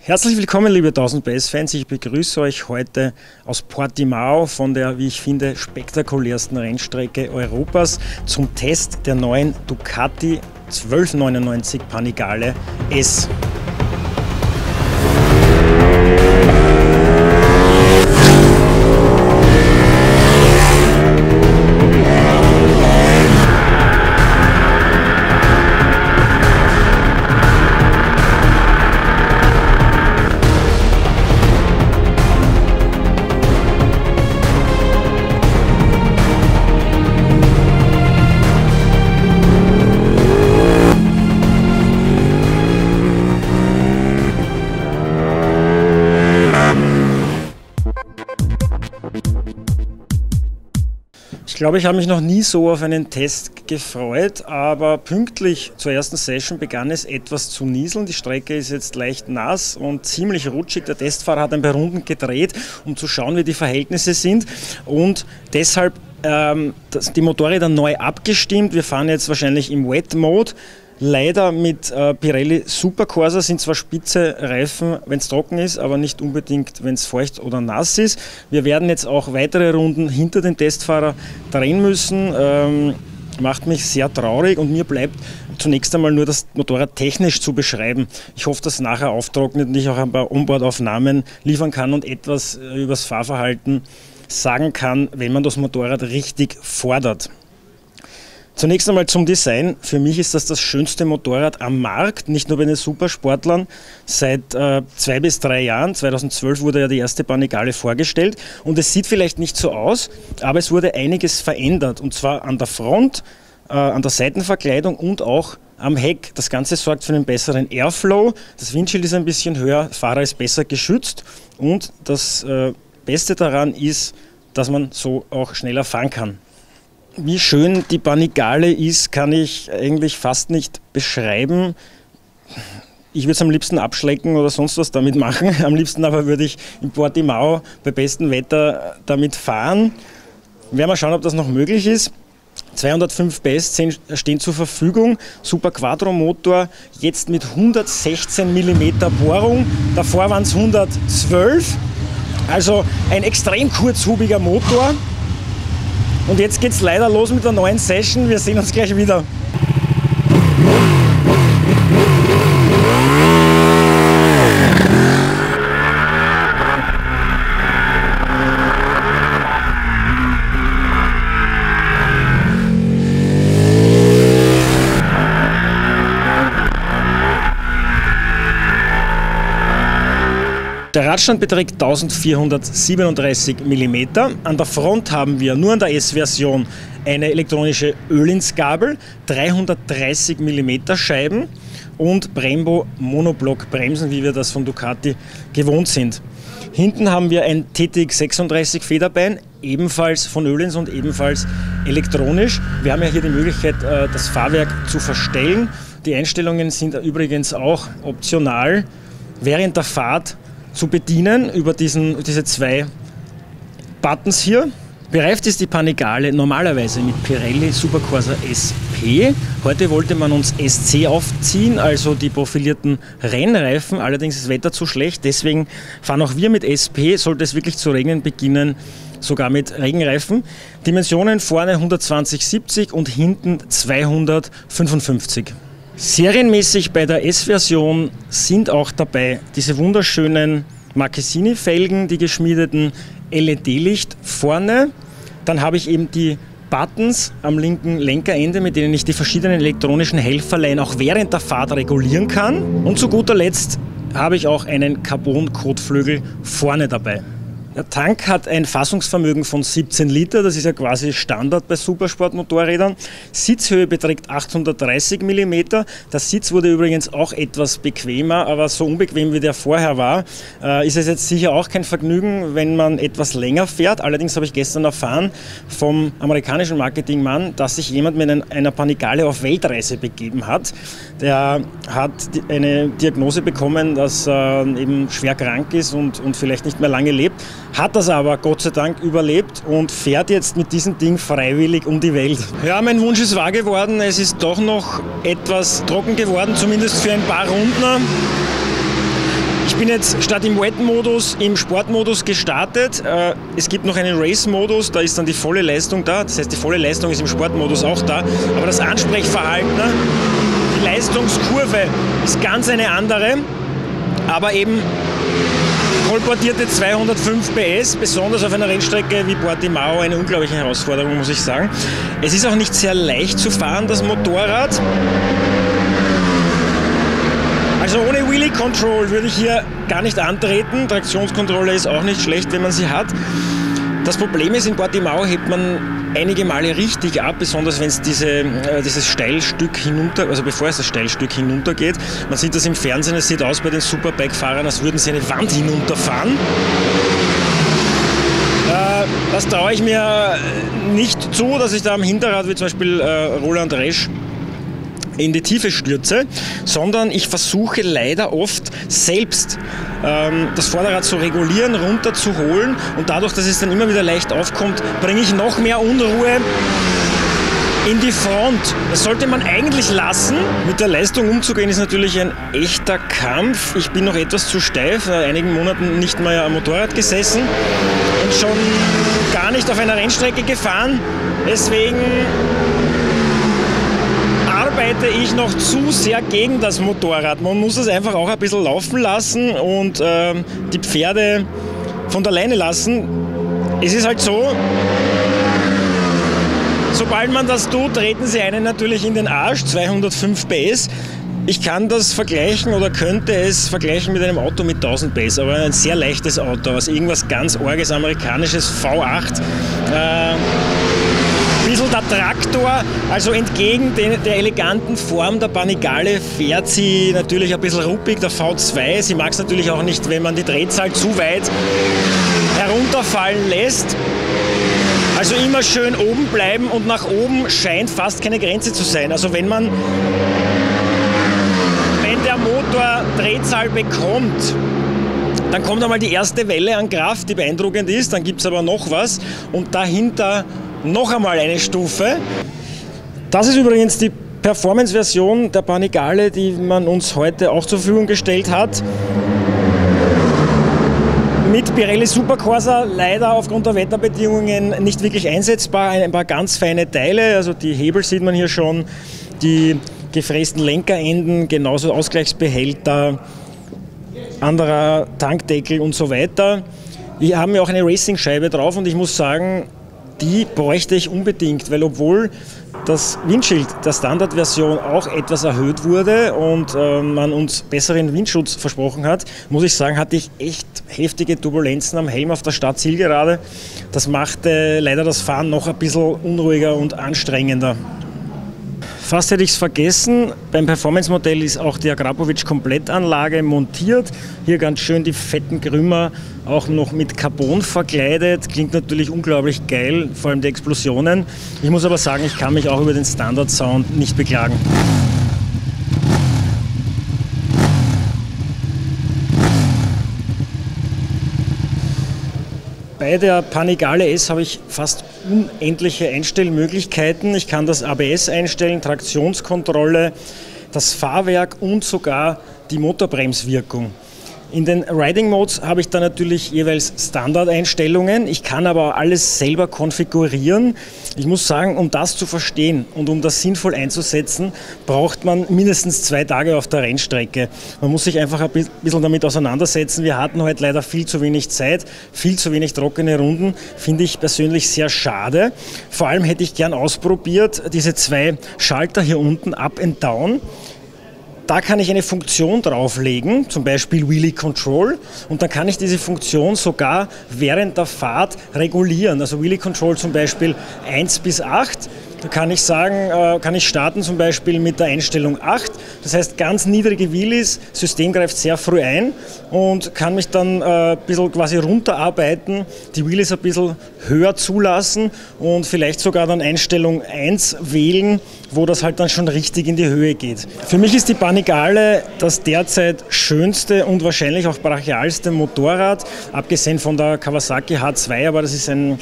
Herzlich willkommen, liebe 1000 PS-Fans. Ich begrüße euch heute aus Portimao von der, wie ich finde, spektakulärsten Rennstrecke Europas zum Test der neuen Ducati 1299 Panigale S. Ich glaube, ich habe mich noch nie so auf einen Test gefreut, aber pünktlich zur ersten Session begann es etwas zu nieseln. Die Strecke ist jetzt leicht nass und ziemlich rutschig. Der Testfahrer hat ein paar Runden gedreht, um zu schauen, wie die Verhältnisse sind, und deshalb die Motorräder neu abgestimmt. Wir fahren jetzt wahrscheinlich im Wet Mode. Leider mit Pirelli Supercorsa, sind zwar spitze Reifen, wenn es trocken ist, aber nicht unbedingt, wenn es feucht oder nass ist. Wir werden jetzt auch weitere Runden hinter den Testfahrer drehen müssen. Macht mich sehr traurig, und mir bleibt zunächst einmal nur das Motorrad technisch zu beschreiben. Ich hoffe, dass es nachher auftrocknet und ich auch ein paar Onboard-Aufnahmen liefern kann und etwas über das Fahrverhalten sagen kann, wenn man das Motorrad richtig fordert. Zunächst einmal zum Design. Für mich ist das schönste Motorrad am Markt, nicht nur bei den Supersportlern. Seit 2 bis 3 Jahren, 2012 wurde ja die erste Panigale vorgestellt, und es sieht vielleicht nicht so aus, aber es wurde einiges verändert, und zwar an der Front, an der Seitenverkleidung und auch am Heck. Das Ganze sorgt für einen besseren Airflow, das Windschild ist ein bisschen höher, der Fahrer ist besser geschützt, und das Beste daran ist, dass man so auch schneller fahren kann. Wie schön die Panigale ist, kann ich eigentlich fast nicht beschreiben. Ich würde es am liebsten abschlecken oder sonst was damit machen. Am liebsten aber würde ich in Portimao bei bestem Wetter damit fahren. Werden wir schauen, ob das noch möglich ist. 205 PS stehen zur Verfügung. Super Quattro Motor, jetzt mit 116 mm Bohrung. Davor waren es 112. Also ein extrem kurzhubiger Motor. Und jetzt geht es leider los mit der neuen Session. Wir sehen uns gleich wieder. Der Radstand beträgt 1437 mm. An der Front haben wir nur an der S-Version eine elektronische Ölinsgabel, 330 mm Scheiben und Brembo Monoblock-Bremsen, wie wir das von Ducati gewohnt sind. Hinten haben wir ein TTX 36 Federbein, ebenfalls von Öhlins und ebenfalls elektronisch. Wir haben ja hier die Möglichkeit, das Fahrwerk zu verstellen. Die Einstellungen sind übrigens auch optional während der Fahrt zu bedienen über diese 2 Buttons hier. Bereift ist die Panigale normalerweise mit Pirelli Supercorsa SP. Heute wollte man uns SC aufziehen, also die profilierten Rennreifen. Allerdings ist das Wetter zu schlecht, deswegen fahren auch wir mit SP. Sollte es wirklich zu regnen beginnen, sogar mit Regenreifen. Dimensionen vorne 120/70 und hinten 255. Serienmäßig bei der S-Version sind auch dabei diese wunderschönen Marchesini-Felgen, die geschmiedeten, LED-Licht vorne. Dann habe ich eben die Buttons am linken Lenkerende, mit denen ich die verschiedenen elektronischen Helferlein auch während der Fahrt regulieren kann. Und zu guter Letzt habe ich auch einen Carbon-Kotflügel vorne dabei. Der Tank hat ein Fassungsvermögen von 17 Liter, das ist ja quasi Standard bei Supersportmotorrädern. Sitzhöhe beträgt 830 mm. Der Sitz wurde übrigens auch etwas bequemer, aber so unbequem wie der vorher war, ist es jetzt sicher auch kein Vergnügen, wenn man etwas länger fährt. Allerdings habe ich gestern erfahren vom amerikanischen Marketingmann, dass sich jemand mit einer Panigale auf Weltreise begeben hat. Der hat eine Diagnose bekommen, dass er eben schwer krank ist und vielleicht nicht mehr lange lebt. Hat das aber Gott sei Dank überlebt und fährt jetzt mit diesem Ding freiwillig um die Welt. Ja, mein Wunsch ist wahr geworden. Es ist doch noch etwas trocken geworden, zumindest für ein paar Runden. Ich bin jetzt statt im Wet-Modus im Sportmodus gestartet. Es gibt noch einen Race-Modus, da ist dann die volle Leistung da. Das heißt, die volle Leistung ist im Sportmodus auch da. Aber das Ansprechverhalten, die Leistungskurve ist ganz eine andere. Aber eben kolportierte 205 PS, besonders auf einer Rennstrecke wie Portimao, eine unglaubliche Herausforderung, muss ich sagen. Es ist auch nicht sehr leicht zu fahren, das Motorrad. Also ohne Wheelie Control würde ich hier gar nicht antreten. Traktionskontrolle ist auch nicht schlecht, wenn man sie hat. Das Problem ist, in Portimao hebt man einige Male richtig ab, besonders wenn es dieses Steilstück hinunter, also bevor es das Steilstück hinuntergeht. Man sieht das im Fernsehen, es sieht aus bei den Superbike-Fahrern, als würden sie eine Wand hinunterfahren. Das traue ich mir nicht zu, dass ich da am Hinterrad, wie zum Beispiel Roland Resch, in die Tiefe stürze, sondern ich versuche leider oft selbst das Vorderrad zu regulieren, runterzuholen, und dadurch, dass es dann immer wieder leicht aufkommt, bringe ich noch mehr Unruhe in die Front. Das sollte man eigentlich lassen. Mit der Leistung umzugehen ist natürlich ein echter Kampf. Ich bin noch etwas zu steif, seit einigen Monaten nicht mehr am Motorrad gesessen und schon gar nicht auf einer Rennstrecke gefahren. Deswegen arbeite ich noch zu sehr gegen das Motorrad. Man muss es einfach auch ein bisschen laufen lassen und die Pferde von der Leine lassen. Es ist halt so, sobald man das tut, treten sie einen natürlich in den Arsch, 205 PS. Ich kann das vergleichen oder könnte es vergleichen mit einem Auto mit 1000 PS, aber ein sehr leichtes Auto, also irgendwas ganz Orges, amerikanisches V8. Ein bisschen der Traktor, also entgegen der eleganten Form der Panigale fährt sie natürlich ein bisschen ruppig, der V2. Sie mag es natürlich auch nicht, wenn man die Drehzahl zu weit herunterfallen lässt. Also immer schön oben bleiben, und nach oben scheint fast keine Grenze zu sein. Also wenn der Motor Drehzahl bekommt, dann kommt einmal die erste Welle an Kraft, die beeindruckend ist, dann gibt es aber noch was und dahinter noch einmal eine Stufe. Das ist übrigens die Performance-Version der Panigale, die man uns heute auch zur Verfügung gestellt hat. Mit Pirelli Supercorsa leider aufgrund der Wetterbedingungen nicht wirklich einsetzbar. Ein paar ganz feine Teile, also die Hebel sieht man hier schon, die gefrästen Lenkerenden, genauso Ausgleichsbehälter, anderer Tankdeckel und so weiter. Wir haben ja auch eine Racing-Scheibe drauf, und ich muss sagen, die bräuchte ich unbedingt, weil obwohl das Windschild der Standardversion auch etwas erhöht wurde und man uns besseren Windschutz versprochen hat, muss ich sagen, hatte ich echt heftige Turbulenzen am Helm auf der Stadtzielgerade. Das machte leider das Fahren noch ein bisschen unruhiger und anstrengender. Fast hätte ich es vergessen, beim Performance-Modell ist auch die Akrapovic-Komplettanlage montiert. Hier ganz schön die fetten Krümmer, auch noch mit Carbon verkleidet. Klingt natürlich unglaublich geil, vor allem die Explosionen. Ich muss aber sagen, ich kann mich auch über den Standard-Sound nicht beklagen. Bei der Panigale S habe ich fast unendliche Einstellmöglichkeiten. Ich kann das ABS einstellen, Traktionskontrolle, das Fahrwerk und sogar die Motorbremswirkung. In den Riding Modes habe ich dann natürlich jeweils Standardeinstellungen. Ich kann aber alles selber konfigurieren. Ich muss sagen, um das zu verstehen und um das sinnvoll einzusetzen, braucht man mindestens 2 Tage auf der Rennstrecke. Man muss sich einfach ein bisschen damit auseinandersetzen. Wir hatten heute leider viel zu wenig Zeit, viel zu wenig trockene Runden. Finde ich persönlich sehr schade. Vor allem hätte ich gern ausprobiert, diese 2 Schalter hier unten, Up and Down. Da kann ich eine Funktion drauflegen, zum Beispiel Wheelie Control, und dann kann ich diese Funktion sogar während der Fahrt regulieren. Also Wheelie Control zum Beispiel 1 bis 8. Da kann ich sagen, kann ich starten zum Beispiel mit der Einstellung 8. Das heißt ganz niedrige Wheelies, System greift sehr früh ein und kann mich dann ein bisschen quasi runterarbeiten, die Wheelies ein bisschen höher zulassen und vielleicht sogar dann Einstellung 1 wählen, wo das halt dann schon richtig in die Höhe geht. Für mich ist die Panigale das derzeit schönste und wahrscheinlich auch brachialste Motorrad, abgesehen von der Kawasaki H2, aber das ist ein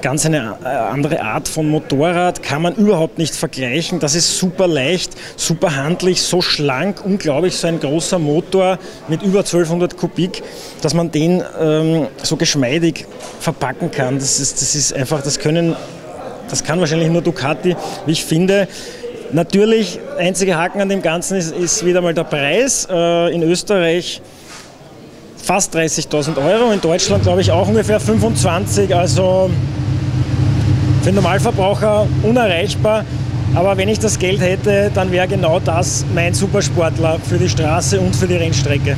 ganz eine andere Art von Motorrad, kann man überhaupt nicht vergleichen. Das ist super leicht, super handlich, so schlank, unglaublich, so ein großer Motor mit über 1200 Kubik, dass man den so geschmeidig verpacken kann. Das ist einfach, das kann wahrscheinlich nur Ducati, wie ich finde. Natürlich, einziger Haken an dem Ganzen ist wieder mal der Preis. In Österreich fast 30.000 Euro, in Deutschland glaube ich auch ungefähr 25, also für den Normalverbraucher unerreichbar. Aber wenn ich das Geld hätte, dann wäre genau das mein Supersportler für die Straße und für die Rennstrecke.